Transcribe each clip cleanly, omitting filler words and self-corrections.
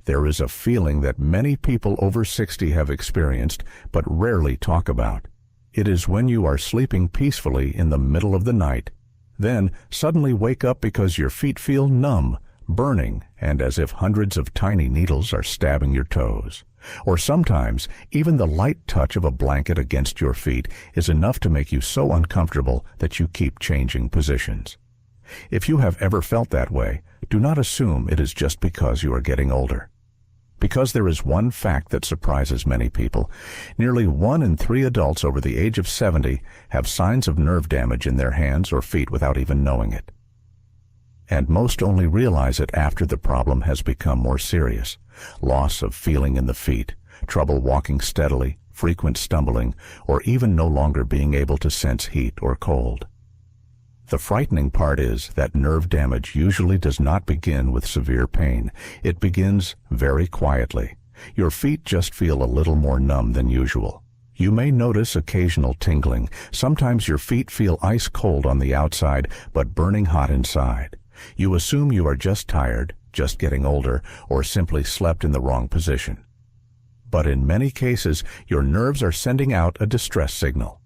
There is a feeling that many people over 60 have experienced but rarely talk about. It is when you are sleeping peacefully in the middle of the night, then suddenly wake up because your feet feel numb, burning, and as if hundreds of tiny needles are stabbing your toes. Or sometimes, even the light touch of a blanket against your feet is enough to make you so uncomfortable that you keep changing positions. If you have ever felt that way, do not assume it is just because you are getting older. Because there is one fact that surprises many people. Nearly 1 in 3 adults over the age of 70 have signs of nerve damage in their hands or feet without even knowing it. And most only realize it after the problem has become more serious. Loss of feeling in the feet, trouble walking steadily, frequent stumbling, or even no longer being able to sense heat or cold. The frightening part is that nerve damage usually does not begin with severe pain. It begins very quietly. Your feet just feel a little more numb than usual. You may notice occasional tingling. Sometimes your feet feel ice cold on the outside, but burning hot inside. You assume you are just tired, just getting older, or simply slept in the wrong position. But in many cases, your nerves are sending out a distress signal.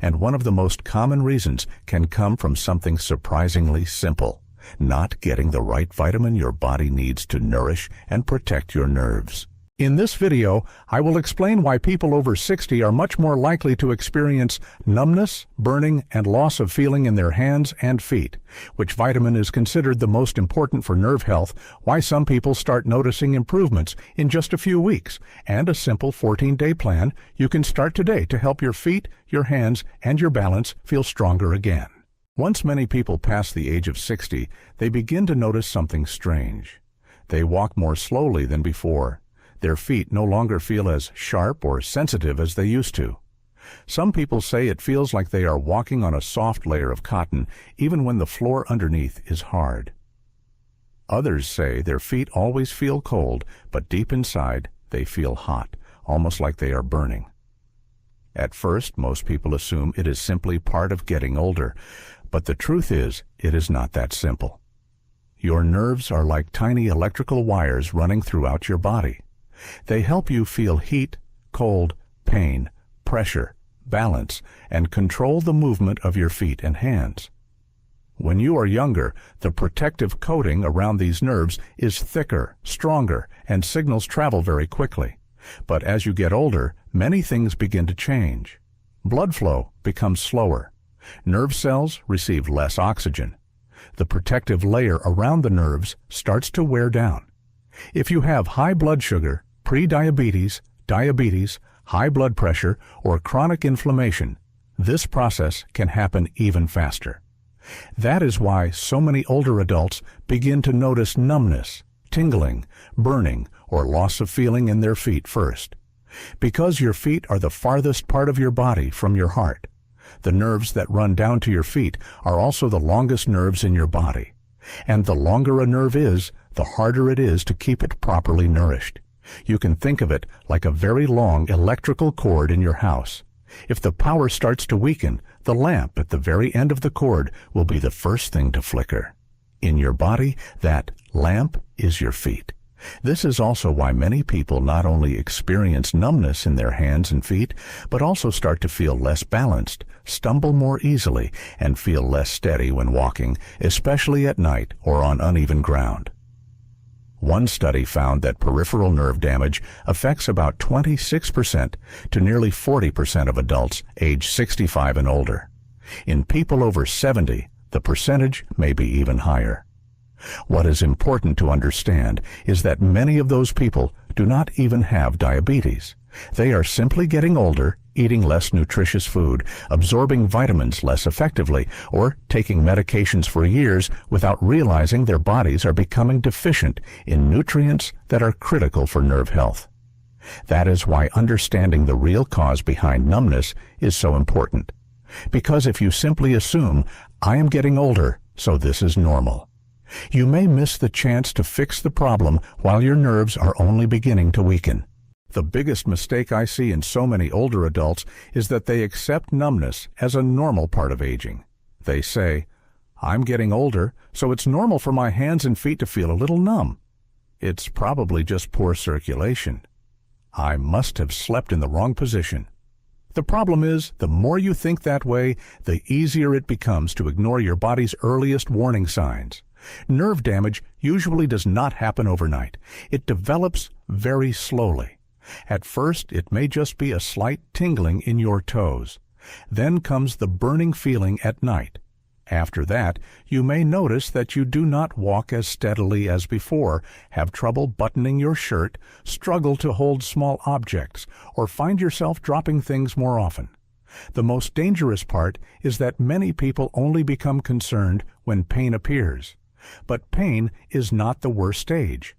And one of the most common reasons can come from something surprisingly simple: not getting the right vitamin your body needs to nourish and protect your nerves. In this video, I will explain why people over 60 are much more likely to experience numbness, burning, and loss of feeling in their hands and feet, which vitamin is considered the most important for nerve health, why some people start noticing improvements in just a few weeks, and a simple 14-day plan you can start today to help your feet, your hands, and your balance feel stronger again. Once many people pass the age of 60, they begin to notice something strange. They walk more slowly than before. Their feet no longer feel as sharp or sensitive as they used to. Some people say it feels like they are walking on a soft layer of cotton, even when the floor underneath is hard. Others say their feet always feel cold, but deep inside they feel hot, almost like they are burning. At first, most people assume it is simply part of getting older, but the truth is, it is not that simple. Your nerves are like tiny electrical wires running throughout your body. They help you feel heat, cold, pain, pressure, balance, and control the movement of your feet and hands. When you are younger, the protective coating around these nerves is thicker, stronger, and signals travel very quickly. But as you get older, many things begin to change. Blood flow becomes slower. Nerve cells receive less oxygen. The protective layer around the nerves starts to wear down. If you have high blood sugar, pre-diabetes, diabetes, high blood pressure, or chronic inflammation, this process can happen even faster. That is why so many older adults begin to notice numbness, tingling, burning, or loss of feeling in their feet first. Because your feet are the farthest part of your body from your heart. The nerves that run down to your feet are also the longest nerves in your body. And the longer a nerve is, the harder it is to keep it properly nourished. You can think of it like a very long electrical cord in your house. If the power starts to weaken, the lamp at the very end of the cord will be the first thing to flicker. In your body, that lamp is your feet. This is also why many people not only experience numbness in their hands and feet, but also start to feel less balanced, stumble more easily, and feel less steady when walking, especially at night or on uneven ground. One study found that peripheral nerve damage affects about 26% to nearly 40% of adults age 65 and older. In people over 70, the percentage may be even higher. What is important to understand is that many of those people do not even have diabetes. They are simply getting older, eating less nutritious food, absorbing vitamins less effectively, or taking medications for years without realizing their bodies are becoming deficient in nutrients that are critical for nerve health. That is why understanding the real cause behind numbness is so important. Because if you simply assume, "I am getting older, so this is normal," you may miss the chance to fix the problem while your nerves are only beginning to weaken. The biggest mistake I see in so many older adults is that they accept numbness as a normal part of aging. They say, "I'm getting older, so it's normal for my hands and feet to feel a little numb." It's probably just poor circulation. I must have slept in the wrong position. The problem is, the more you think that way, the easier it becomes to ignore your body's earliest warning signs. Nerve damage usually does not happen overnight. It develops very slowly. At first, it may just be a slight tingling in your toes. Then comes the burning feeling at night. After that, you may notice that you do not walk as steadily as before, have trouble buttoning your shirt, struggle to hold small objects, or find yourself dropping things more often. The most dangerous part is that many people only become concerned when pain appears. But pain is not the worst stage.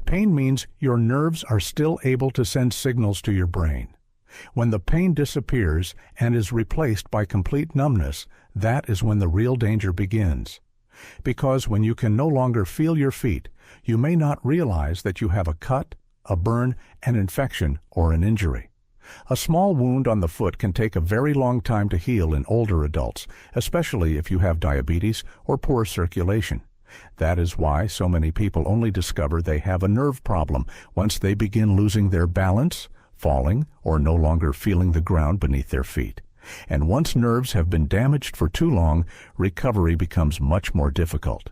Pain means your nerves are still able to send signals to your brain. When the pain disappears and is replaced by complete numbness, that is when the real danger begins. Because when you can no longer feel your feet, you may not realize that you have a cut, a burn, an infection, or an injury. A small wound on the foot can take a very long time to heal in older adults, especially if you have diabetes or poor circulation. That is why so many people only discover they have a nerve problem once they begin losing their balance, falling, or no longer feeling the ground beneath their feet. And once nerves have been damaged for too long, recovery becomes much more difficult.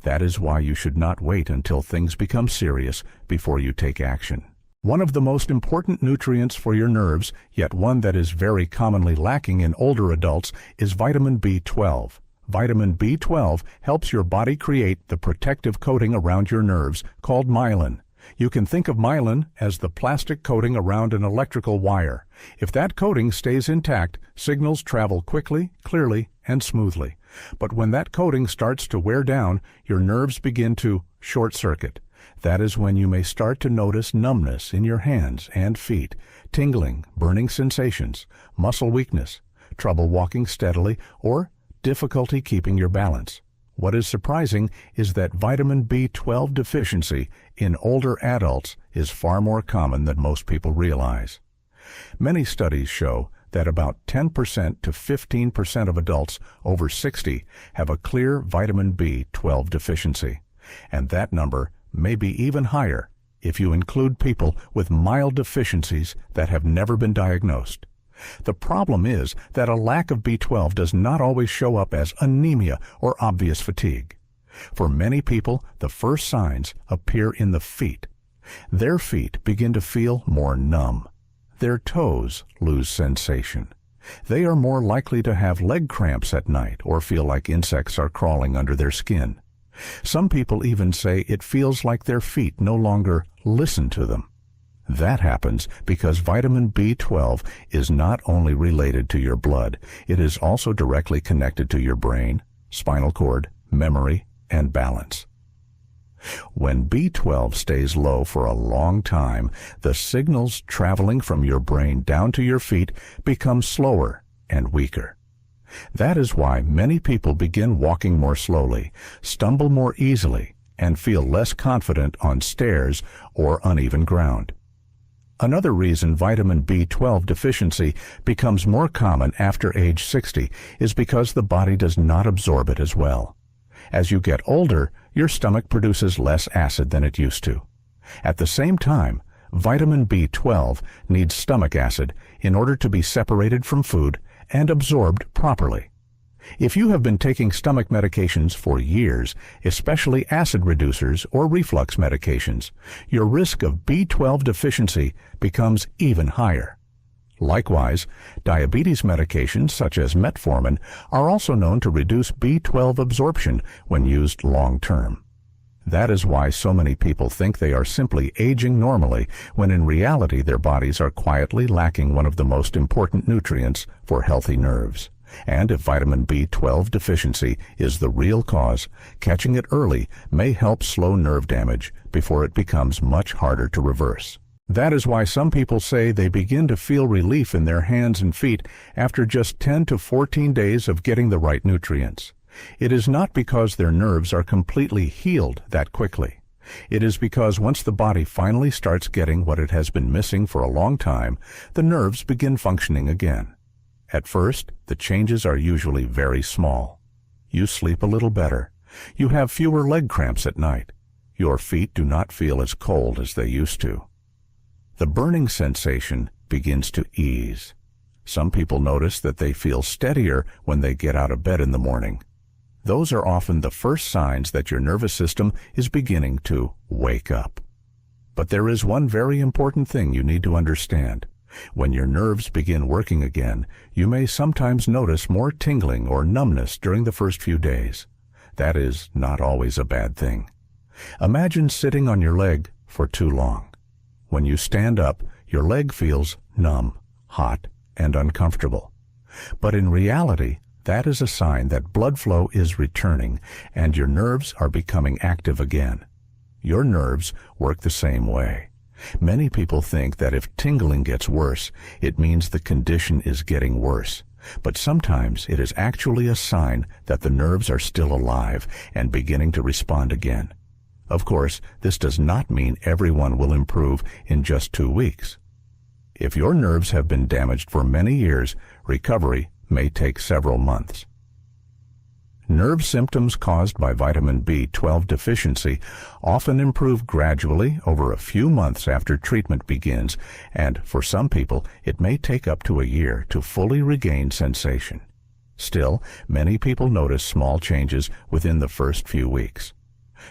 That is why you should not wait until things become serious before you take action. One of the most important nutrients for your nerves, yet one that is very commonly lacking in older adults, is vitamin B12. Vitamin B12 helps your body create the protective coating around your nerves called myelin. You can think of myelin as the plastic coating around an electrical wire. If that coating stays intact, signals travel quickly, clearly, and smoothly. But when that coating starts to wear down, your nerves begin to short-circuit. That is when you may start to notice numbness in your hands and feet, tingling, burning sensations, muscle weakness, trouble walking steadily, or difficulty keeping your balance. What is surprising is that vitamin B12 deficiency in older adults is far more common than most people realize. Many studies show that about 10% to 15% of adults over 60 have a clear vitamin B12 deficiency, and that number may be even higher if you include people with mild deficiencies that have never been diagnosed. The problem is that a lack of B12 does not always show up as anemia or obvious fatigue. For many people, the first signs appear in the feet. Their feet begin to feel more numb. Their toes lose sensation. They are more likely to have leg cramps at night or feel like insects are crawling under their skin. Some people even say it feels like their feet no longer listen to them. That happens because vitamin B12 is not only related to your blood, it is also directly connected to your brain, spinal cord, memory, and balance. When B12 stays low for a long time, the signals traveling from your brain down to your feet become slower and weaker. That is why many people begin walking more slowly, stumble more easily, and feel less confident on stairs or uneven ground. Another reason vitamin B12 deficiency becomes more common after age 60 is because the body does not absorb it as well. As you get older, your stomach produces less acid than it used to. At the same time, vitamin B12 needs stomach acid in order to be separated from food and absorbed properly. If you have been taking stomach medications for years, especially acid reducers or reflux medications, your risk of B12 deficiency becomes even higher. Likewise, diabetes medications such as metformin are also known to reduce B12 absorption when used long-term. That is why so many people think they are simply aging normally, when in reality their bodies are quietly lacking one of the most important nutrients for healthy nerves. And if vitamin B12 deficiency is the real cause, catching it early may help slow nerve damage before it becomes much harder to reverse. That is why some people say they begin to feel relief in their hands and feet after just 10 to 14 days of getting the right nutrients. It is not because their nerves are completely healed that quickly. It is because once the body finally starts getting what it has been missing for a long time, the nerves begin functioning again. At first, the changes are usually very small. You sleep a little better. You have fewer leg cramps at night. Your feet do not feel as cold as they used to. The burning sensation begins to ease. Some people notice that they feel steadier when they get out of bed in the morning. Those are often the first signs that your nervous system is beginning to wake up. But there is one very important thing you need to understand. When your nerves begin working again, you may sometimes notice more tingling or numbness during the first few days. That is not always a bad thing. Imagine sitting on your leg for too long. When you stand up, your leg feels numb, hot, and uncomfortable. But in reality, that is a sign that blood flow is returning and your nerves are becoming active again. Your nerves work the same way. Many people think that if tingling gets worse, it means the condition is getting worse. But sometimes it is actually a sign that the nerves are still alive and beginning to respond again. Of course, this does not mean everyone will improve in just 2 weeks. If your nerves have been damaged for many years, recovery may take several months. Nerve symptoms caused by vitamin B12 deficiency often improve gradually over a few months after treatment begins, and for some people it may take up to a year to fully regain sensation. Still, many people notice small changes within the first few weeks.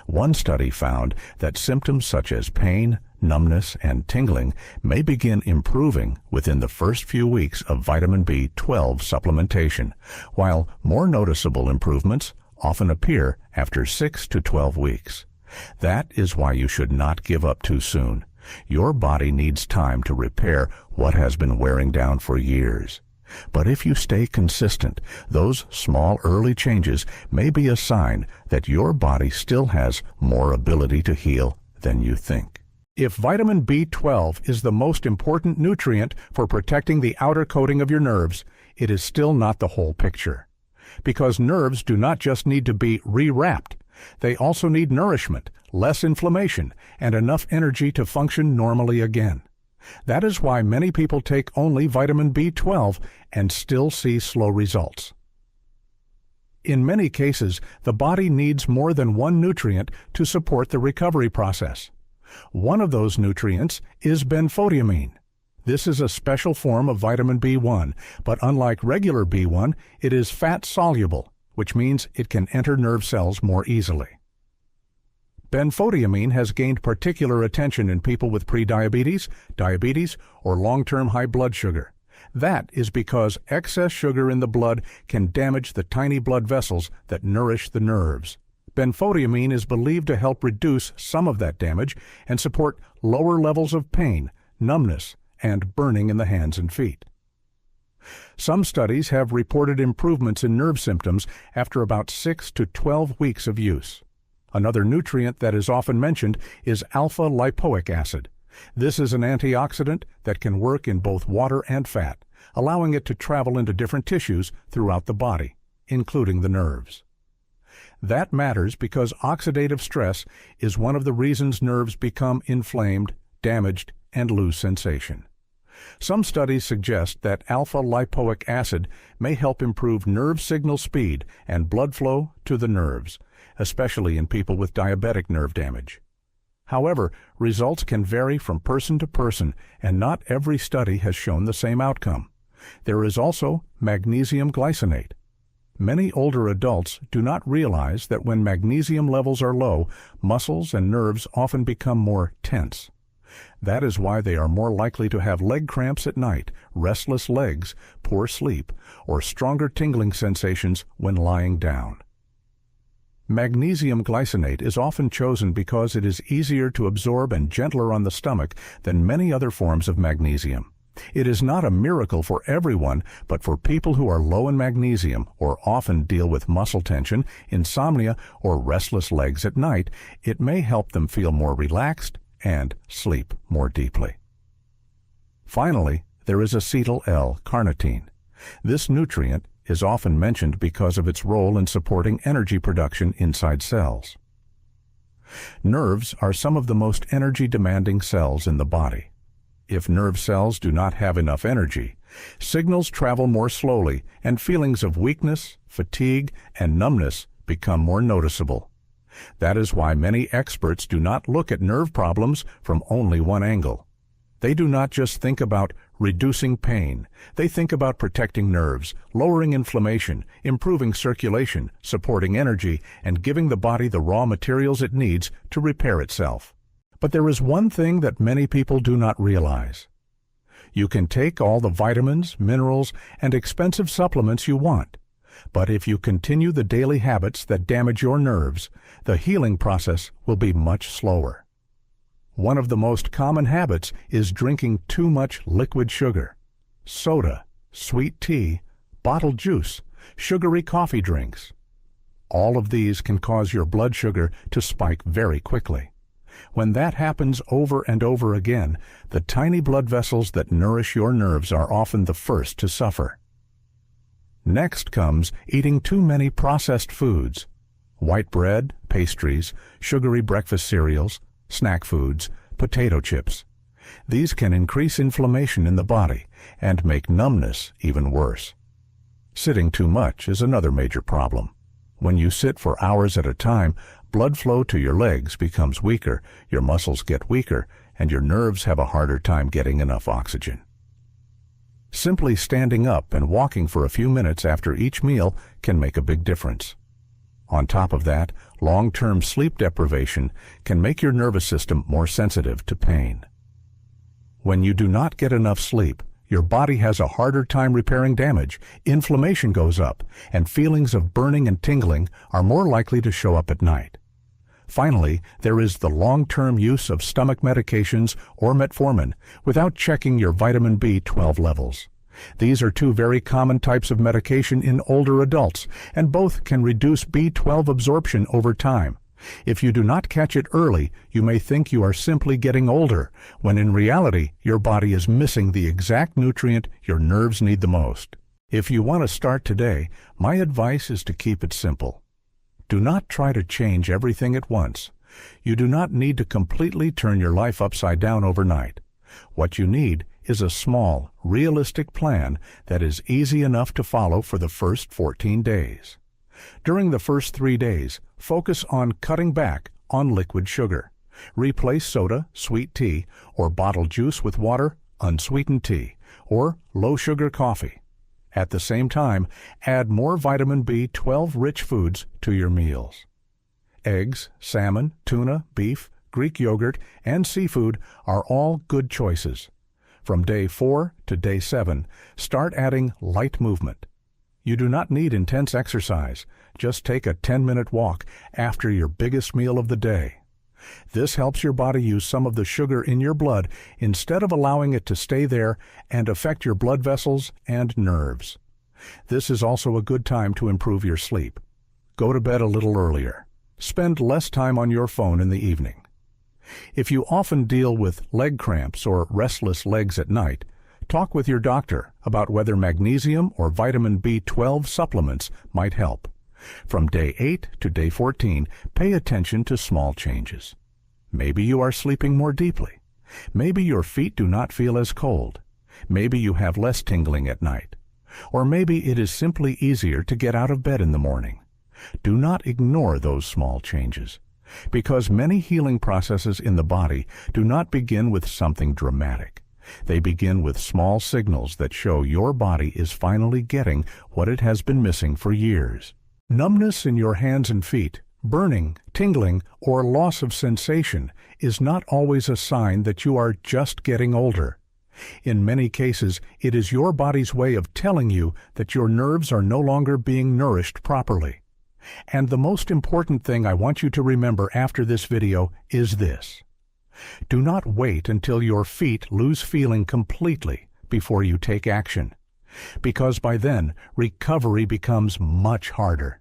One study found that symptoms such as pain, numbness, and tingling may begin improving within the first few weeks of vitamin B12 supplementation, while more noticeable improvements often appear after 6 to 12 weeks. That is why you should not give up too soon. Your body needs time to repair what has been wearing down for years. But if you stay consistent, those small early changes may be a sign that your body still has more ability to heal than you think. If vitamin B12 is the most important nutrient for protecting the outer coating of your nerves, it is still not the whole picture. Because nerves do not just need to be rewrapped, they also need nourishment, less inflammation, and enough energy to function normally again. That is why many people take only vitamin B12 and still see slow results. In many cases, the body needs more than one nutrient to support the recovery process. One of those nutrients is benfotiamine. This is a special form of vitamin B1, but unlike regular B1, it is fat-soluble, which means it can enter nerve cells more easily. Benfotiamine has gained particular attention in people with prediabetes, diabetes, or long-term high blood sugar. That is because excess sugar in the blood can damage the tiny blood vessels that nourish the nerves. Benfotiamine is believed to help reduce some of that damage and support lower levels of pain, numbness, and burning in the hands and feet. Some studies have reported improvements in nerve symptoms after about 6 to 12 weeks of use. Another nutrient that is often mentioned is alpha-lipoic acid. This is an antioxidant that can work in both water and fat, allowing it to travel into different tissues throughout the body, including the nerves. That matters because oxidative stress is one of the reasons nerves become inflamed, damaged, and lose sensation. Some studies suggest that alpha-lipoic acid may help improve nerve signal speed and blood flow to the nerves, especially in people with diabetic nerve damage. However, results can vary from person to person, and not every study has shown the same outcome. There is also magnesium glycinate. Many older adults do not realize that when magnesium levels are low, muscles and nerves often become more tense. That is why they are more likely to have leg cramps at night, restless legs, poor sleep, or stronger tingling sensations when lying down. Magnesium glycinate is often chosen because it is easier to absorb and gentler on the stomach than many other forms of magnesium. It is not a miracle for everyone, but for people who are low in magnesium or often deal with muscle tension, insomnia, or restless legs at night, it may help them feel more relaxed and sleep more deeply. Finally, there is acetyl L-carnitine. This nutrient is often mentioned because of its role in supporting energy production inside cells. Nerves are some of the most energy-demanding cells in the body. If nerve cells do not have enough energy, signals travel more slowly and feelings of weakness, fatigue, and numbness become more noticeable. That is why many experts do not look at nerve problems from only one angle. They do not just think about reducing pain. They think about protecting nerves, lowering inflammation, improving circulation, supporting energy, and giving the body the raw materials it needs to repair itself. But there is one thing that many people do not realize. You can take all the vitamins, minerals, and expensive supplements you want, but if you continue the daily habits that damage your nerves, the healing process will be much slower. One of the most common habits is drinking too much liquid sugar. Soda, sweet tea, bottled juice, sugary coffee drinks. All of these can cause your blood sugar to spike very quickly. When that happens over and over again, the tiny blood vessels that nourish your nerves are often the first to suffer. Next comes eating too many processed foods. White bread, pastries, sugary breakfast cereals, snack foods, potato chips. These can increase inflammation in the body and make numbness even worse. Sitting too much is another major problem. When you sit for hours at a time, blood flow to your legs becomes weaker, your muscles get weaker, and your nerves have a harder time getting enough oxygen. Simply standing up and walking for a few minutes after each meal can make a big difference. On top of that, long-term sleep deprivation can make your nervous system more sensitive to pain. When you do not get enough sleep, your body has a harder time repairing damage, inflammation goes up, and feelings of burning and tingling are more likely to show up at night. Finally, there is the long-term use of stomach medications or metformin without checking your vitamin B12 levels. These are two very common types of medication in older adults, and both can reduce B12 absorption over time. If you do not catch it early, you may think you are simply getting older, when in reality, your body is missing the exact nutrient your nerves need the most. If you want to start today, my advice is to keep it simple. Do not try to change everything at once. You do not need to completely turn your life upside down overnight. What you need is a small, realistic plan that is easy enough to follow for the first 14 days. During the first 3 days, focus on cutting back on liquid sugar. Replace soda, sweet tea, or bottled juice with water, unsweetened tea, or low-sugar coffee. At the same time, add more vitamin B12-rich foods to your meals. Eggs, salmon, tuna, beef, Greek yogurt, and seafood are all good choices. From day 4 to day 7, start adding light movement. You do not need intense exercise. Just take a 10-minute walk after your biggest meal of the day. This helps your body use some of the sugar in your blood instead of allowing it to stay there and affect your blood vessels and nerves. This is also a good time to improve your sleep. Go to bed a little earlier. Spend less time on your phone in the evening. If you often deal with leg cramps or restless legs at night, talk with your doctor about whether magnesium or vitamin B12 supplements might help. From day 8 to day 14, pay attention to small changes. Maybe you are sleeping more deeply. Maybe your feet do not feel as cold. Maybe you have less tingling at night. Or maybe it is simply easier to get out of bed in the morning. Do not ignore those small changes, because many healing processes in the body do not begin with something dramatic. They begin with small signals that show your body is finally getting what it has been missing for years. Numbness in your hands and feet, burning, tingling, or loss of sensation is not always a sign that you are just getting older. In many cases, it is your body's way of telling you that your nerves are no longer being nourished properly. And the most important thing I want you to remember after this video is this. Do not wait until your feet lose feeling completely before you take action, because by then, recovery becomes much harder.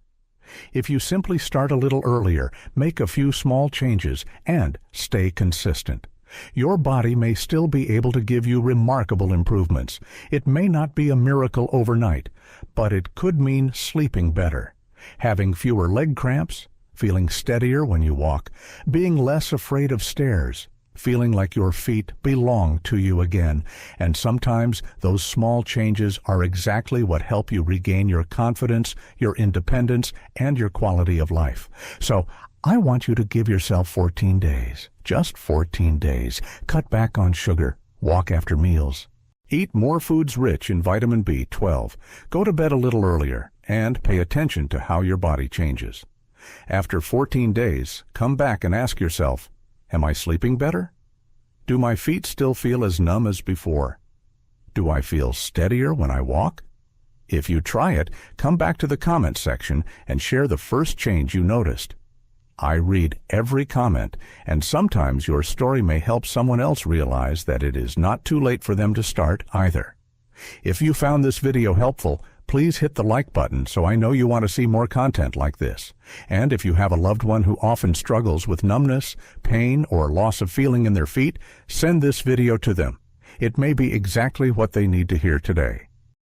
If you simply start a little earlier, make a few small changes, and stay consistent, your body may still be able to give you remarkable improvements. It may not be a miracle overnight, but it could mean sleeping better, having fewer leg cramps, feeling steadier when you walk, being less afraid of stairs, feeling like your feet belong to you again. And sometimes those small changes are exactly what help you regain your confidence, your independence, and your quality of life. So I want you to give yourself 14 days, just 14 days. Cut back on sugar, walk after meals. Eat more foods rich in vitamin B12. Go to bed a little earlier, and pay attention to how your body changes. After 14 days, come back and ask yourself, am I sleeping better? Do my feet still feel as numb as before? Do I feel steadier when I walk? If you try it, come back to the comments section and share the first change you noticed. I read every comment, and sometimes your story may help someone else realize that it is not too late for them to start either. If you found this video helpful, please hit the like button so I know you want to see more content like this. And if you have a loved one who often struggles with numbness, pain, or loss of feeling in their feet, send this video to them. It may be exactly what they need to hear today.